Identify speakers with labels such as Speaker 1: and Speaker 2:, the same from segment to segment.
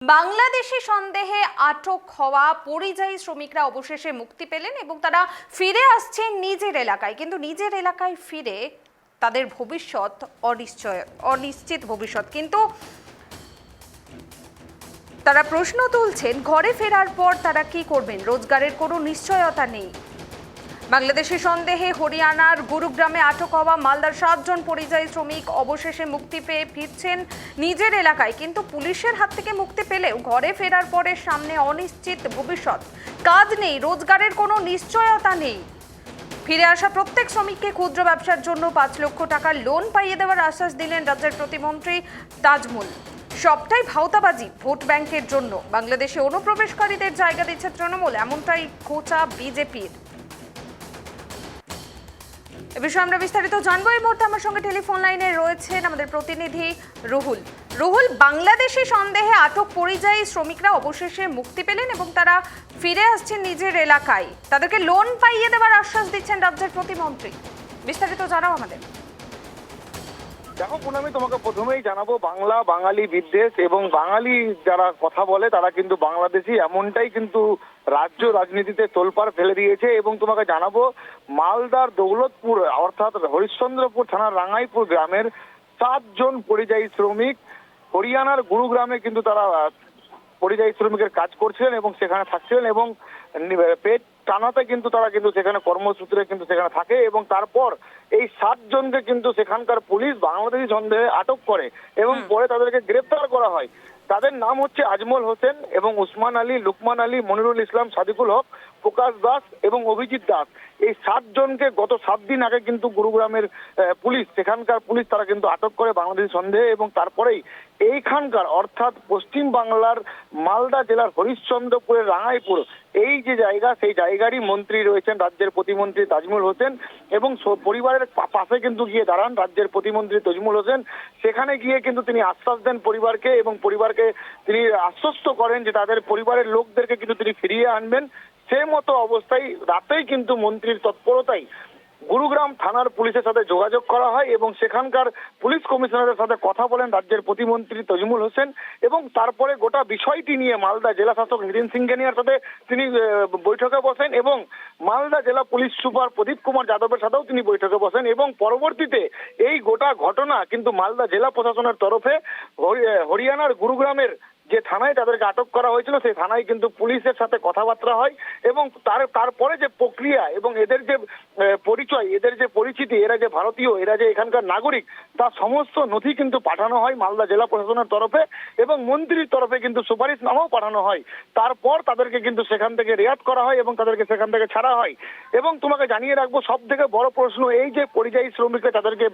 Speaker 1: বাংলাদেশি সন্দেহে আটক হওয়া পরিযায়ী শ্রমিকরা অবশেষে মুক্তি পেলেন এবং তারা ফিরে আসছেন নিজের এলাকায়, কিন্তু নিজের এলাকায় ফিরে তাদের ভবিষ্যৎ অনিশ্চিত ভবিষ্যৎ। কিন্তু তারা প্রশ্ন তুলছেন, ঘরে ফেরার পর তারা কি করবেন? রোজগারের কোনো নিশ্চয়তা নেই। বাংলাদেশি সন্দেহে হরিয়ানার গুরুগ্রামে আটক হওয়া মালদার 7 জন পরিযায়ী শ্রমিক অবশেষে মুক্তি পেয়ে ফিরছেন নিজের এলাকায়, কিন্তু পুলিশের হাত থেকে মুক্তি পেলেও ঘরে ফেরার পরে সামনে অনিশ্চিত ভবিষ্যৎ। কাজ নেই, রোজগারের কোনো নিশ্চয়তা নেই। ফিরে আসা প্রত্যেক শ্রমিককে ক্ষুদ্র ব্যবসার জন্য 5 লক্ষ টাকার লোন পাইয়ে দেওয়ার আশ্বাস দিলেন রাজ্যের প্রতিমন্ত্রী তাজমুল। সবটাই ভাওতাবাজি, ভোট ব্যাংকের জন্য বাংলাদেশে অনুপ্রবেশকারীদের জায়গা দিচ্ছে তৃণমূল, এমনটাই খোঁচা বিজেপির। এ বিষয়ে আমরা বিস্তারিত জানবো। এই মুহূর্তে আমার সঙ্গে টেলিফোন লাইনে রয়েছেন আমাদের প্রতিনিধি রুহুল। বাংলাদেশি সন্দেহে আটক পরিযায়ী শ্রমিকরা অবশেষে মুক্তি পেলেন এবং তারা ফিরে আসছেন নিজের এলাকায়। তাদেরকে লোন পাইয়ে দেওয়ার আশ্বাস দিচ্ছেন রাজ্যের প্রতিমন্ত্রী। বিস্তারিত জানাও আমাদের।
Speaker 2: দেখো পুনামি, তোমাকে প্রথমেই জানাবো, বাংলা বাঙালি বিদ্বেষ এবং বাঙালি যারা কথা বলে তারা কিন্তু বাংলাদেশি, এমনটাই কিন্তু রাজ্য রাজনীতিতে তোলপাড় ফেলে দিয়েছে। এবং তোমাকে জানাবো, মালদার দৌলতপুর অর্থাৎ হরিশ্চন্দ্রপুর থানার রাঙ্গাইপুর গ্রামের 7 জন পরিযায়ী শ্রমিক হরিয়ানার গুরুগ্রামে কিন্তু তারা পরিযায়ী শ্রমিকের কাজ করছিলেন এবং সেখানে থাকছিলেন এবং পেট টানাতে কিন্তু তারা কিন্তু সেখানে কর্মসূত্রে কিন্তু সেখানে থাকে। এবং তারপর এই 7 জনকে কিন্তু সেখানকার পুলিশ বাংলাদেশি সন্দেহে আটক করে এবং পরে তাদেরকে গ্রেপ্তার করা হয়। তাদের নাম হচ্ছে আজমল হোসেন এবং উসমান আলী, লুকমান আলী, মনিরুল ইসলাম, সাদিকুল হক, প্রকাশ দাস এবং অভিজিৎ দাস। এই 7 জনকে গত 7 দিন আগে কিন্তু গুরুগ্রামের পুলিশ, সেখানকার পুলিশ তারা কিন্তু আটক করে বাংলাদেশি সন্দেহে। এবং তারপরেই এইখানকার অর্থাৎ পশ্চিম বাংলার মালদা জেলার হরিশ্চন্দ্রপুরের রাঙ্গাইপুর এই যে জায়গা, সেই জায়গারই মন্ত্রী রয়েছেন রাজ্যের প্রতিমন্ত্রী তাজমুল হোসেন এবং পরিবারের পাশে কিন্তু গিয়ে দাঁড়ান রাজ্যের প্রতিমন্ত্রী তাজমুল হোসেন। সেখানে গিয়ে কিন্তু তিনি আশ্বাস দেন পরিবারকে এবং পরিবারকে তিনি আশ্বস্ত করেন যে তাদের পরিবারের লোকদেরকে কিন্তু তিনি ফিরিয়ে আনবেন। সেই মতো অবস্থায় রাতেই কিন্তু মন্ত্রীর তৎপরতায় গুরুগ্রাম থানার পুলিশের সাথে যোগাযোগ করা হয় এবং সেখানকার পুলিশ কমিশনারের সাথে কথা বলেন রাজ্যের প্রতিমন্ত্রী তাজমুল হোসেন। এবং তারপরে গোটা বিষয়টি নিয়ে মালদা জেলা শাসক নিতিন সিংঘানিয়ার সাথে তিনি বৈঠকে বসেন এবং মালদা জেলা পুলিশ সুপার প্রদীপ কুমার যাদবের সাথেও তিনি বৈঠকে বসেন। এবং পরবর্তীতে এই গোটা ঘটনা কিন্তু মালদা জেলা প্রশাসনের তরফে হরিয়ানার গুরুগ্রামের যে থানায় তাদেরকে আটক করা হয়েছিল সেই থানায় কিন্তু পুলিশের সাথে কথাবার্তা হয় এবং তারপরে যে প্রক্রিয়া এবং এদের যে পরিচয়, এদের যে পরিচিতি, এরা যে ভারতীয়, এরা যে এখানকার নাগরিক, তার সমস্ত নথি কিন্তু পাঠানো হয় মালদা জেলা প্রশাসনের তরফে এবং মন্ত্রীর তরফে কিন্তু সুপারিশনামাও পাঠানো হয়। তারপর তাদেরকে কিন্তু সেখান থেকে রেয়াত করা হয় এবং তাদেরকে সেখান থেকে ছাড়া হয়। এবং তোমাকে জানিয়ে রাখবো, সব থেকে বড় প্রশ্ন এই যে পরিযায়ী শ্রমিকরা তাদেরকে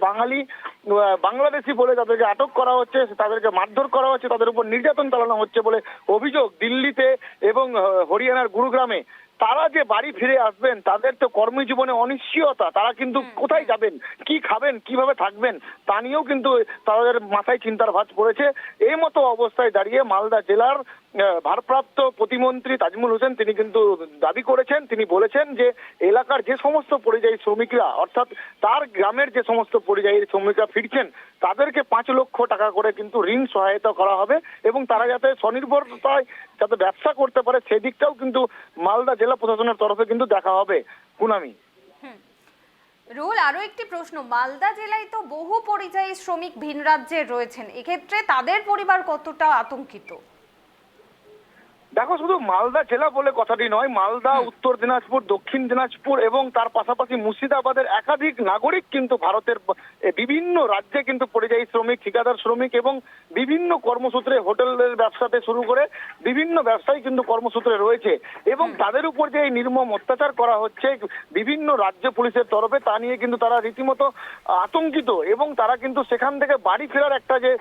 Speaker 2: বাংলাদেশি বলে তাদেরকে আটক করা হচ্ছে, তাদেরকে মারধর করা হচ্ছে, তাদের উপর নির্যাতন চালানো হচ্ছে বলে অভিযোগ দিল্লিতে এবং হরিয়ানার গুরুগ্রামে। তারা যে বাড়ি ফিরে আসবেন, তাদের তো কর্মজীবনে অনিশ্চয়তা, তারা কিন্তু কোথায় যাবেন, কি খাবেন, কিভাবে থাকবেন তা নিয়েও কিন্তু তাদের মাথায় চিন্তার ভাঁজ পড়েছে। এই মতো অবস্থায় দাঁড়িয়ে মালদা জেলার ভারপ্রাপ্ত প্রতিমন্ত্রী তাজমুল হোসেন তিনি কিন্তু দাবি করেছেন, তিনি বলেছেন যে এলাকার যে সমস্ত পরিযায়ী শ্রমিকরা অর্থাৎ তার গ্রামের যে সমস্ত পরিযায়ী শ্রমিকরা ফিরছেন তাদেরকে 5 লক্ষ টাকা করে কিন্তু ঋণ সহায়তা করা হবে এবং তারা যাতে স্বনির্ভরতায় যাতে ব্যবসা করতে পারে সেদিকটাও কিন্তু মালদা জেলা প্রশাসনের তরফে কিন্তু দেখা হবে। পুনামি,
Speaker 1: রুহুল, আরো একটি প্রশ্ন, মালদা জেলায় তো বহু পরিযায়ী শ্রমিক ভিন রাজ্যে রয়েছেন, এক্ষেত্রে তাদের পরিবার কতটা আতঙ্কিত?
Speaker 2: দেখো, শুধু মালদা জেলা বলে কথাটি নয়, মালদা, উত্তর দিনাজপুর, দক্ষিণ দিনাজপুর এবং তার পাশাপাশি মুর্শিদাবাদের একাধিক নাগরিক কিন্তু ভারতের বিভিন্ন রাজ্যে কিন্তু পরিযায়ী শ্রমিক, ঠিকাদার শ্রমিক এবং বিভিন্ন কর্মসূত্রে হোটেলের ব্যবসাতে শুরু করে বিভিন্ন ব্যবসায়ী কিন্তু কর্মসূত্রে রয়েছে এবং তাদের উপর যে এই নির্মম অত্যাচার করা হচ্ছে বিভিন্ন রাজ্য পুলিশের তরফে, তা নিয়ে কিন্তু তারা রীতিমতো আতঙ্কিত এবং তারা কিন্তু সেখান থেকে বাড়ি ফেরার একটা যে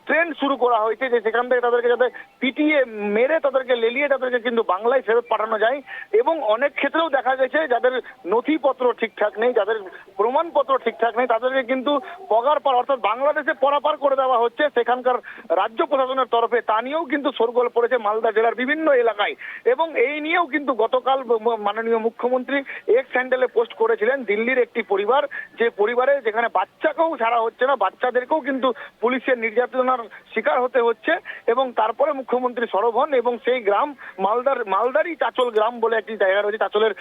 Speaker 2: ট্রেন্ড শুরু করা হয়েছে যে সেখান থেকে তাদেরকে যাতে পিটিয়ে মেরে তাদেরকে লেলিয়ে তাদেরকে কিন্তু বাংলায় ফেরত পাঠানো যায়। এবং অনেক ক্ষেত্রেও দেখা গেছে যাদের নথিপত্র ঠিকঠাক নেই, যাদের প্রমাণপত্র ঠিকঠাক নেই, তাদেরকে কিন্তু পগার পার অর্থাৎ বাংলাদেশে পরাপার করে দেওয়া হচ্ছে সেখানকার রাজ্য প্রশাসনের তরফে। তা নিয়েও কিন্তু শোরগোল পড়েছে মালদা জেলার বিভিন্ন এলাকায়। এবং এই নিয়েও কিন্তু গতকাল মাননীয় মুখ্যমন্ত্রী এক্স হ্যান্ডেলে পোস্ট করেছিলেন দিল্লির একটি পরিবার, যে পরিবারে যেখানে বাচ্চাকেও ছাড়া হচ্ছে না, বাচ্চাদেরকেও কিন্তু পুলিশের নির্যাতনার শিকার হতে হচ্ছে। এবং তারপরে মুখ্যমন্ত্রী সরব হন এবং সেই গ্রাম মালদারই চাচল গ্রাম বলে একটি জায়গা রয়েছে, চাচলের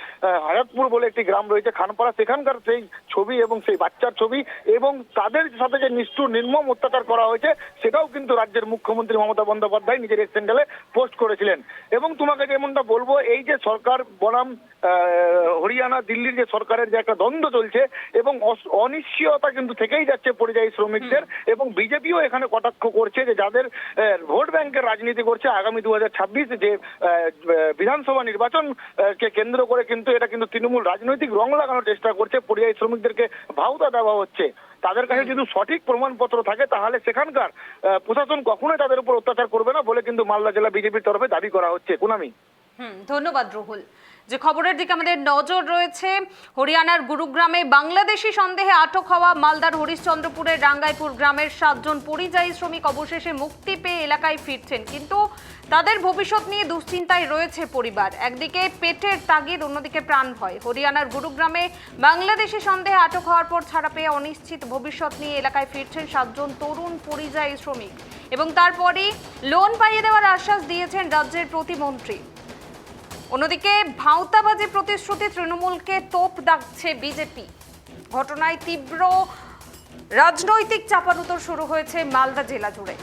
Speaker 2: হায়াতপুর বলে একটি গ্রাম রয়েছে খানপাড়া, সেখানকার সেই ছবি এবং সেই বাচ্চার ছবি এবং তাদের সাথে যে নিষ্ঠুর নির্মম অত্যাচার করা হয়েছে সেটাও কিন্তু রাজ্যের মুখ্যমন্ত্রী মমতা বন্দ্যোপাধ্যায় নিজের এক্স হ্যান্ডেলে পোস্ট করেছিলেন। এবং তোমাকে যেমনটা বলবো, এই যে সরকার বনাম হরিয়ানা দিল্লির যে সরকারের যে একটা দ্বন্দ্ব চলছে এবং অনিশ্চয়তা কিন্তু থেকেই যাচ্ছে পরিযায়ী শ্রমিকদের। এবং বিজেপিও এখানে কটাক্ষ করছে যে যাদের ভোট ব্যাংকের রাজনীতি করছে, আগামী 2026 যে বিধানসভা নির্বাচন কে কেন্দ্র করে কিন্তু এটা কিন্তু তৃণমূল রাজনৈতিক রং লাগানোর চেষ্টা করছে, পরিযায়ী শ্রমিকদেরকে ভাউতা দেওয়া হচ্ছে। তাদের কাছে যদি সঠিক প্রমাণপত্র থাকে তাহলে সেখানকার প্রশাসন কখনোই তাদের উপর অত্যাচার করবে না বলে কিন্তু মালদা জেলা বিজেপির তরফে দাবি করা হচ্ছে। কুনামি,
Speaker 1: ধন্যবাদ রুহুল। যে খবরের দিকে আমাদের নজর রয়েছে, হরিয়ানার গুরুগ্রামে বাংলাদেশি সন্দেহে আটক হওয়া মালদার হরিশ্চন্দ্রপুরের রাঙ্গাইপুর গ্রামের 7 জন পরিযায়ী শ্রমিক অবশেষে মুক্তি পেয়ে এলাকায় ফিরছেন, কিন্তু তাদের ভবিষ্যৎ নিয়ে দুশ্চিন্তায় রয়েছে পরিবার। একদিকে পেটের তাগিদ, অন্যদিকে প্রাণ ভয়। হরিয়ানার গুরুগ্রামে বাংলাদেশি সন্দেহে আটক হওয়ার পর ছাড়া পেয়ে অনিশ্চিত ভবিষ্যৎ নিয়ে এলাকায় ফিরছেন 7 জন তরুণ পরিযায়ী শ্রমিক এবং তারপরই লোন পাইয়ে দেওয়ার আশ্বাস দিয়েছেন রাজ্যের প্রতিমন্ত্রী। অন্যদিকে ভাঁওতাবাজি প্রতিশ্রুতি তৃণমূলকে তোপ দাগছে বিজেপি। ঘটনায় তীব্র রাজনৈতিক চাপানুতর শুরু হয়েছে মালদা জেলা জুড়ে।